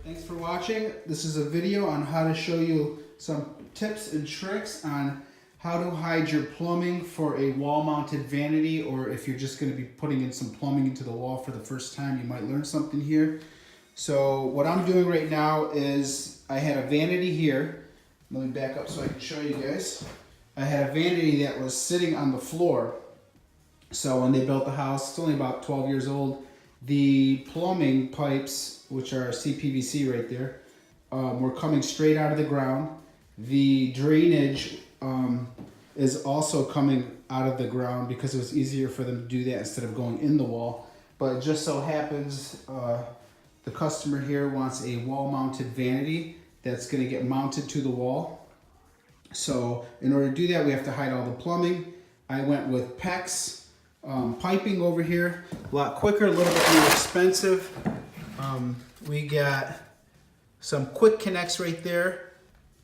Thanks for watching. This is a video on how to show you some tips and tricks on how to hide your plumbing for a wall-mounted vanity, or if you're just going to be putting in some plumbing into the wall for the first time, you might learn something here. So what I'm doing right now is I had a vanity here. Let me back up so I can show you guys. I had a vanity that was sitting on the floor. So when they built the house, it's only about 12 years old, the plumbing pipes, which are CPVC right there, were coming straight out of the ground. The drainage is also coming out of the ground because it was easier for them to do that instead of going in the wall. But it just so happens the customer here wants a wall-mounted vanity that's going to get mounted to the wall. So in order to do that, we have to hide all the plumbing. I went with PEX piping over here, a lot quicker, a little bit more expensive. We got some quick connects right there.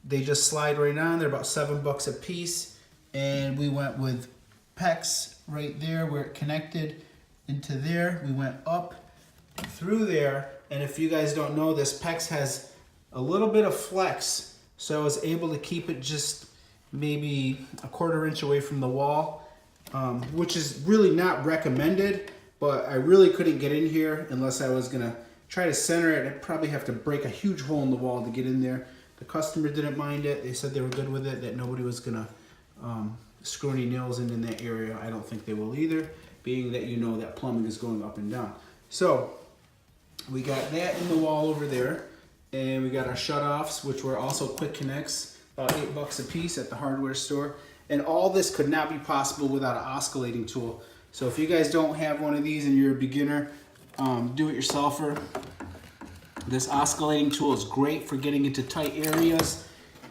They just slide right on. They're about $7 a piece. And we went with PEX right there where it connected into there. We went up through there. And if you guys don't know this, PEX has a little bit of flex. So I was able to keep it just maybe a 1/4 inch away from the wall, which is really not recommended, but I really couldn't get in here unless I was gonna try to center it. I'd probably have to break a huge hole in the wall to get in there. The customer didn't mind it. They said they were good with it, that nobody was gonna screw any nails in that area. I don't think they will either, being that you know that plumbing is going up and down. So we got that in the wall over there, and we got our shutoffs, which were also quick connects, about $8 a piece at the hardware store. And all this could not be possible without an oscillating tool. So if you guys don't have one of these and you're a beginner, do-it-yourselfer, this oscillating tool is great for getting into tight areas.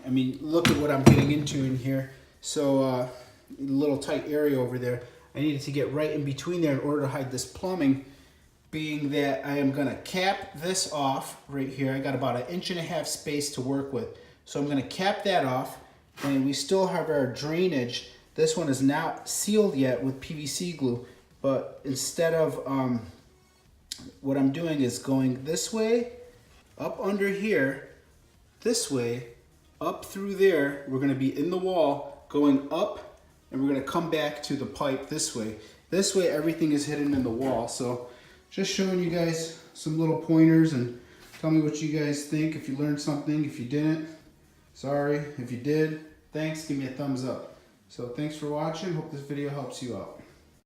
I mean, look at what I'm getting into in here. So a little tight area over there. I needed to get right in between there in order to hide this plumbing, being that I am gonna cap this off right here. I got about 1.5 inch space to work with. So I'm gonna cap that off. And we still have our drainage. This one is not sealed yet with PVC glue, but instead of what I'm doing is going this way, up under here, this way, up through there. We're gonna be in the wall, going up, and we're gonna come back to the pipe this way. This way everything is hidden in the wall. So just showing you guys some little pointers, and tell me what you guys think, if you learned something. If you didn't, sorry. If you did, thanks, give me a thumbs up. So thanks for watching. Hope this video helps you out.